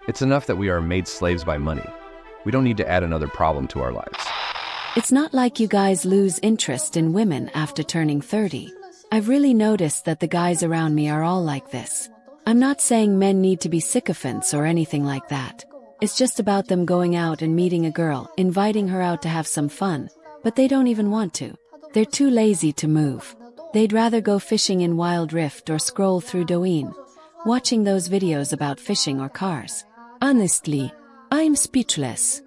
It's enough that we are made slaves by money. We don't need to add another problem to our lives. It's not like you guys lose interest in women after turning 30. I've really noticed that the guys around me are all like this. I'm not saying men need to be sycophants or anything like that. It's just about them going out and meeting a girl, inviting her out to have some fun, but they don't even want to. They're too lazy to move. They'd rather go fishing in Wild Rift or scroll through Douyin, watching those videos about fishing or cars. Honestly, I'm speechless.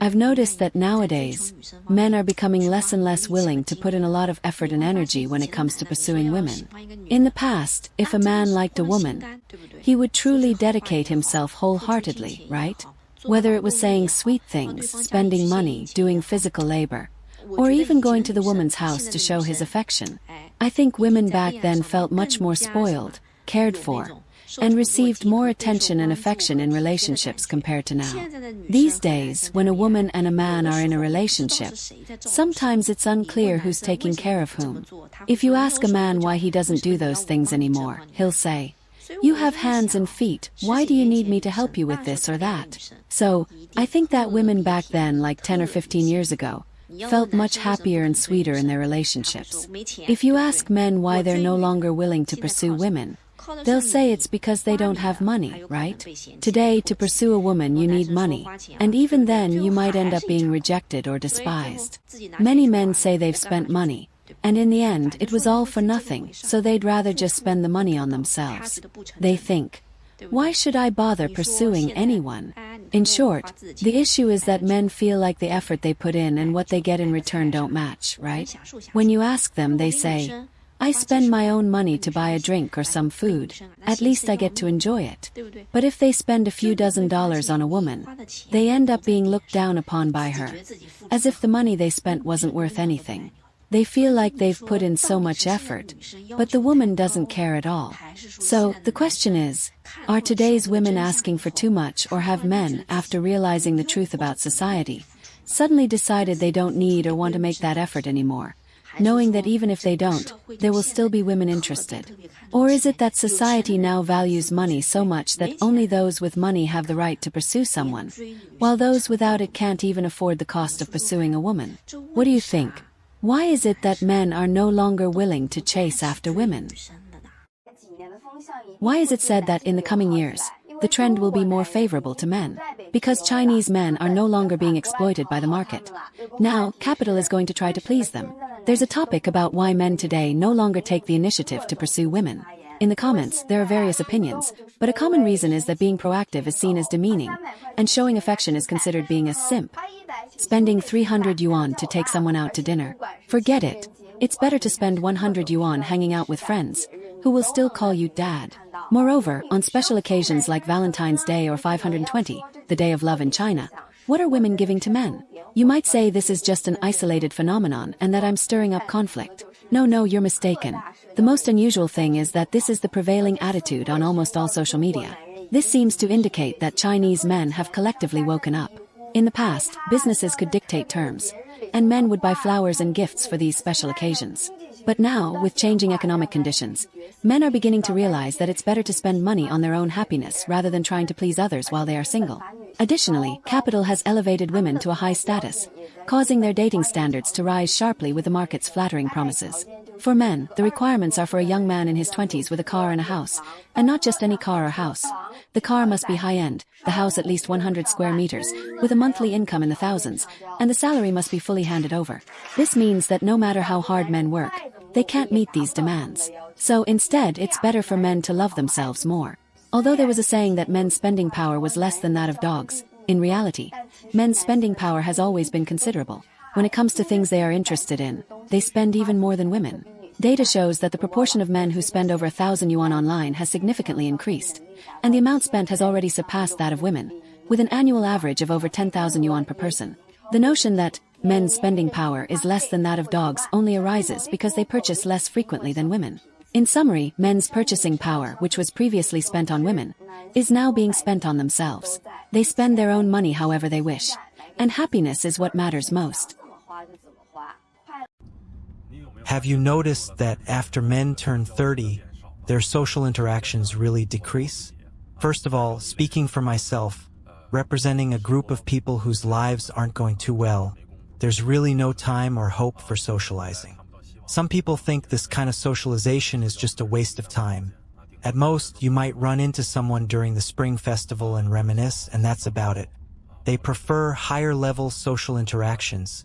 I've noticed that nowadays, men are becoming less and less willing to put in a lot of effort and energy when it comes to pursuing women. In the past, if a man liked a woman, he would truly dedicate himself wholeheartedly, right? Whether it was saying sweet things, spending money, doing physical labor, or even going to the woman's house to show his affection. I think women back then felt much more spoiled, cared for, and received more attention and affection in relationships compared to now. These days, when a woman and a man are in a relationship, sometimes it's unclear who's taking care of whom. If you ask a man why he doesn't do those things anymore, he'll say, "You have hands and feet, why do you need me to help you with this or that?" So, I think that women back then, like 10 or 15 years ago, felt much happier and sweeter in their relationships. If you ask men why they're no longer willing to pursue women, they'll say it's because they don't have money, right? Today, to pursue a woman, you need money, and even then, you might end up being rejected or despised. Many men say they've spent money, and in the end, it was all for nothing, so they'd rather just spend the money on themselves. They think, why should I bother pursuing anyone? In short, the issue is that men feel like the effort they put in and what they get in return don't match, right? When you ask them, they say, I spend my own money to buy a drink or some food. At least I get to enjoy it. But if they spend a few $dozen on a woman, they end up being looked down upon by her, as if the money they spent wasn't worth anything. They feel like they've put in so much effort, but the woman doesn't care at all. So, the question is, are today's women asking for too much, or have men, after realizing the truth about society, suddenly decided they don't need or want to make that effort anymore, knowing that even if they don't, there will still be women interested? Or is it that society now values money so much that only those with money have the right to pursue someone, while those without it can't even afford the cost of pursuing a woman? What do you think? Why is it that men are no longer willing to chase after women? Why is it said that in the coming years, the trend will be more favorable to men? Because Chinese men are no longer being exploited by the market. Now, capital is going to try to please them. There's a topic about why men today no longer take the initiative to pursue women. In the comments, there are various opinions, but a common reason is that being proactive is seen as demeaning, and showing affection is considered being a simp. Spending 300 yuan to take someone out to dinner? Forget it. It's better to spend 100 yuan hanging out with friends, who will still call you dad. Moreover, on special occasions like Valentine's Day or 520, the Day of Love in China, what are women giving to men? You might say this is just an isolated phenomenon and that I'm stirring up conflict. No, you're mistaken. The most unusual thing is that this is the prevailing attitude on almost all social media. This seems to indicate that Chinese men have collectively woken up. In the past, businesses could dictate terms, and men would buy flowers and gifts for these special occasions. But now, with changing economic conditions, men are beginning to realize that it's better to spend money on their own happiness rather than trying to please others while they are single. Additionally, capital has elevated women to a high status, causing their dating standards to rise sharply with the market's flattering promises. For men, the requirements are for a young man in his 20s with a car and a house, and not just any car or house. The car must be high-end, the house at least 100 square meters, with a monthly income in the thousands, and the salary must be fully handed over. This means that no matter how hard men work, they can't meet these demands. So instead, it's better for men to love themselves more. Although there was a saying that men's spending power was less than that of dogs, in reality, men's spending power has always been considerable. When it comes to things they are interested in, they spend even more than women. Data shows that the proportion of men who spend over 1,000 yuan online has significantly increased, and the amount spent has already surpassed that of women, with an annual average of over 10,000 yuan per person. The notion that men's spending power is less than that of dogs only arises because they purchase less frequently than women. In summary, men's purchasing power, which was previously spent on women, is now being spent on themselves. They spend their own money however they wish, and happiness is what matters most. Have you noticed that after men turn 30, their social interactions really decrease? First of all, speaking for myself, representing a group of people whose lives aren't going too well, there's really no time or hope for socializing. Some people think this kind of socialization is just a waste of time. At most, you might run into someone during the Spring Festival and reminisce, and that's about it. They prefer higher-level social interactions,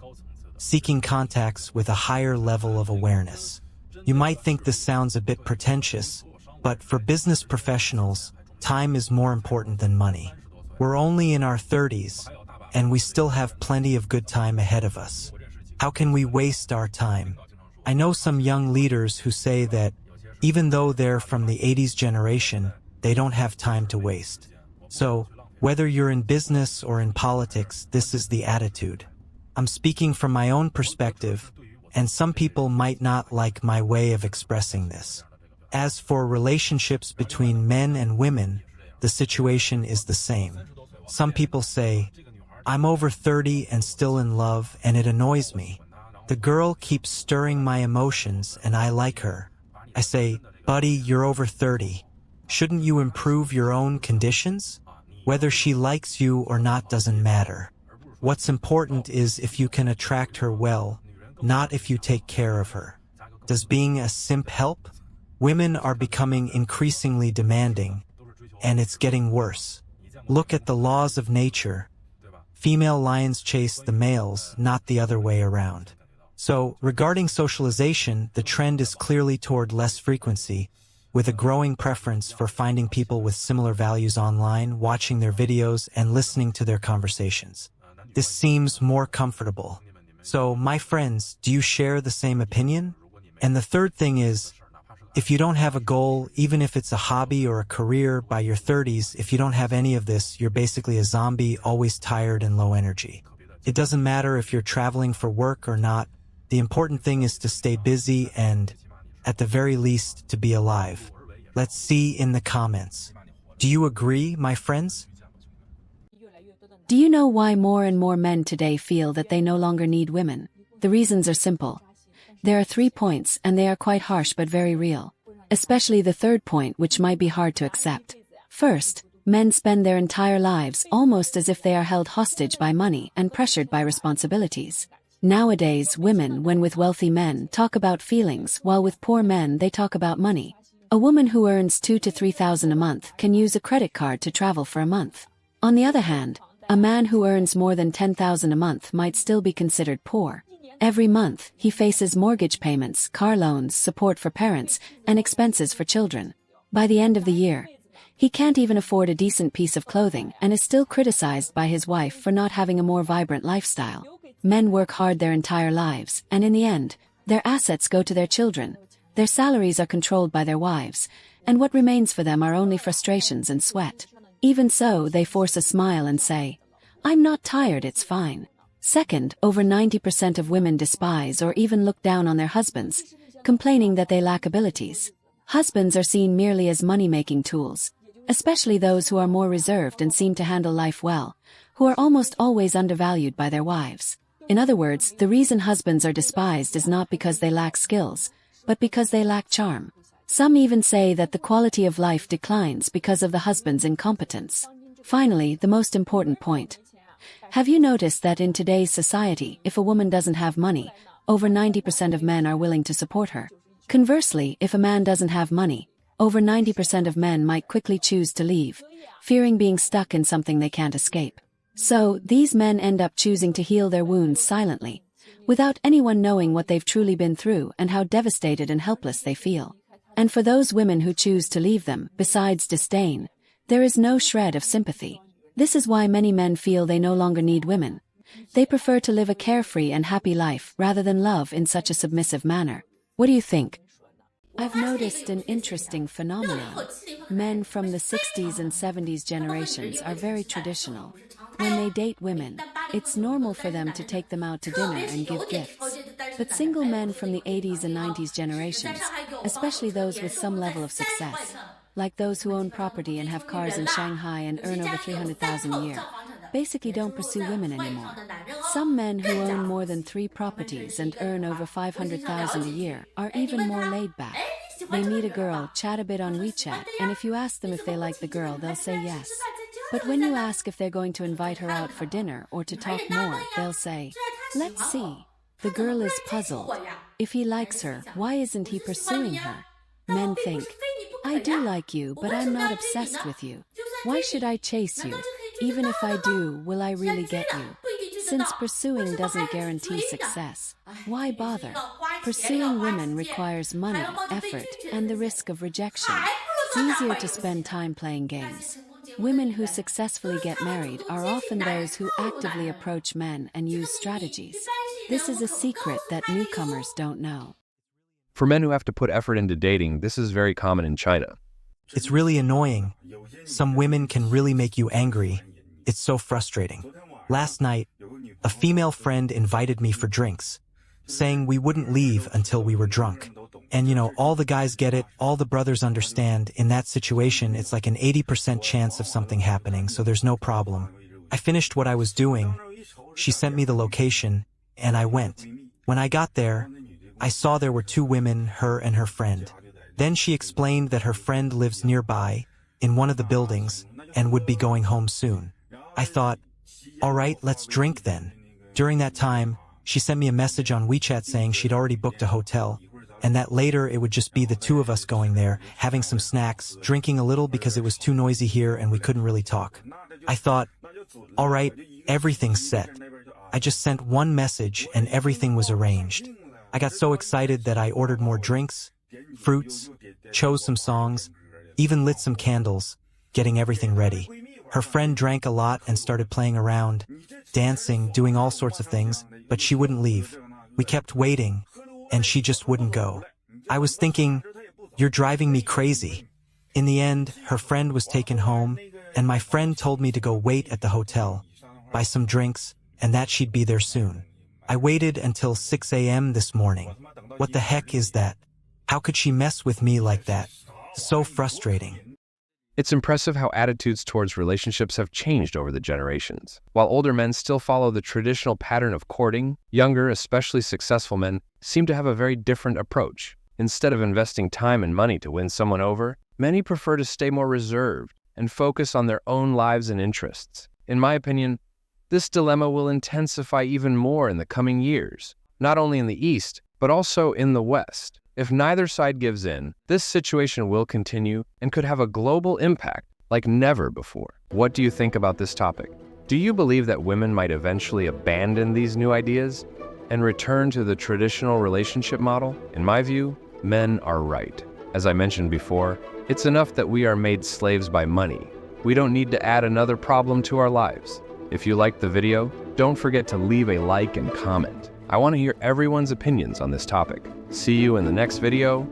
seeking contacts with a higher level of awareness. You might think this sounds a bit pretentious, but for business professionals, time is more important than money. We're only in our 30s, and we still have plenty of good time ahead of us. How can we waste our time? I know some young leaders who say that even though they're from the 80s generation, they don't have time to waste. So, whether you're in business or in politics, this is the attitude. I'm speaking from my own perspective, and some people might not like my way of expressing this. As for relationships between men and women, the situation is the same. Some people say, I'm over 30 and still in love, and it annoys me. The girl keeps stirring my emotions, and I like her. I say, buddy, you're over 30. Shouldn't you improve your own conditions? Whether she likes you or not doesn't matter. What's important is if you can attract her well, not if you take care of her. Does being a simp help? Women are becoming increasingly demanding, and it's getting worse. Look at the laws of nature. Female lions chase the males, not the other way around. So, regarding socialization, the trend is clearly toward less frequency, with a growing preference for finding people with similar values online, watching their videos, and listening to their conversations. This seems more comfortable. So, my friends, do you share the same opinion? And the third thing is, if you don't have a goal, even if it's a hobby or a career by your 30s, if you don't have any of this, you're basically a zombie, always tired and low energy. It doesn't matter if you're traveling for work or not. The important thing is to stay busy and, at the very least, to be alive. Let's see in the comments. Do you agree, my friends? Do you know why more and more men today feel that they no longer need women? The reasons are simple. There are 3 points, and they are quite harsh but very real. Especially the third point, which might be hard to accept. First, men spend their entire lives almost as if they are held hostage by money and pressured by responsibilities. Nowadays, women, when with wealthy men, talk about feelings, while with poor men they talk about money. A woman who earns $2,000 to $3,000 a month can use a credit card to travel for a month. On the other hand, a man who earns more than $10,000 a month might still be considered poor. Every month, he faces mortgage payments, car loans, support for parents, and expenses for children. By the end of the year, he can't even afford a decent piece of clothing and is still criticized by his wife for not having a more vibrant lifestyle. Men work hard their entire lives, and in the end, their assets go to their children. Their salaries are controlled by their wives, and what remains for them are only frustrations and sweat. Even so, they force a smile and say, "I'm not tired, it's fine." Second, over 90% of women despise or even look down on their husbands, complaining that they lack abilities. Husbands are seen merely as money-making tools, especially those who are more reserved and seem to handle life well, who are almost always undervalued by their wives. In other words, the reason husbands are despised is not because they lack skills, but because they lack charm. Some even say that the quality of life declines because of the husband's incompetence. Finally, the most important point. Have you noticed that in today's society, if a woman doesn't have money, over 90% of men are willing to support her? Conversely, if a man doesn't have money, over 90% of men might quickly choose to leave, fearing being stuck in something they can't escape. So, these men end up choosing to heal their wounds silently, without anyone knowing what they've truly been through and how devastated and helpless they feel. And for those women who choose to leave them, besides disdain, there is no shred of sympathy. This is why many men feel they no longer need women. They prefer to live a carefree and happy life rather than love in such a submissive manner. What do you think? I've noticed an interesting phenomenon. Men from the 60s and 70s generations are very traditional. When they date women, it's normal for them to take them out to dinner and give gifts. But single men from the 80s and 90s generations, especially those with some level of success, like those who own property and have cars in Shanghai and earn over $300,000 a year, basically don't pursue women anymore. Some men who own more than 3 properties and earn over $500,000 a year are even more laid back. They meet a girl, chat a bit on WeChat, and if you ask them if they like the girl, they'll say yes. But when you ask if they're going to invite her out for dinner or to talk more, they'll say, "Let's see." The girl is puzzled. If he likes her, why isn't he pursuing her? Men think, "I do like you, but I'm not obsessed with you. Why should I chase you? Even if I do, will I really get you?" Since pursuing doesn't guarantee success, why bother? Pursuing women requires money, effort, and the risk of rejection. It's easier to spend time playing games. Women who successfully get married are often those who actively approach men and use strategies. This is a secret that newcomers don't know. For men who have to put effort into dating, this is very common in China. It's really annoying. Some women can really make you angry. It's so frustrating. Last night, a female friend invited me for drinks, saying we wouldn't leave until we were drunk. And all the guys get it, all the brothers understand. In that situation, it's like an 80% chance of something happening, so there's no problem. I finished what I was doing. She sent me the location, and I went. When I got there, I saw there were two women, her and her friend. Then she explained that her friend lives nearby, in one of the buildings, and would be going home soon. I thought, all right, let's drink then. During that time, she sent me a message on WeChat saying she'd already booked a hotel, and that later it would just be the two of us going there, having some snacks, drinking a little because it was too noisy here and we couldn't really talk. I thought, all right, everything's set. I just sent one message and everything was arranged. I got so excited that I ordered more drinks, fruits, chose some songs, even lit some candles, getting everything ready. Her friend drank a lot and started playing around, dancing, doing all sorts of things, but she wouldn't leave. We kept waiting, and she just wouldn't go. I was thinking, you're driving me crazy. In the end, her friend was taken home, and my friend told me to go wait at the hotel, buy some drinks, and that she'd be there soon. I waited until 6 a.m. this morning. What the heck is that? How could she mess with me like that? So frustrating. It's impressive how attitudes towards relationships have changed over the generations. While older men still follow the traditional pattern of courting, younger, especially successful men, seem to have a very different approach. Instead of investing time and money to win someone over, many prefer to stay more reserved and focus on their own lives and interests. In my opinion, this dilemma will intensify even more in the coming years, not only in the East, but also in the West. If neither side gives in, this situation will continue and could have a global impact like never before. What do you think about this topic? Do you believe that women might eventually abandon these new ideas and return to the traditional relationship model? In my view, men are right. As I mentioned before, it's enough that we are made slaves by money. We don't need to add another problem to our lives. If you liked the video, don't forget to leave a like and comment. I want to hear everyone's opinions on this topic. See you in the next video.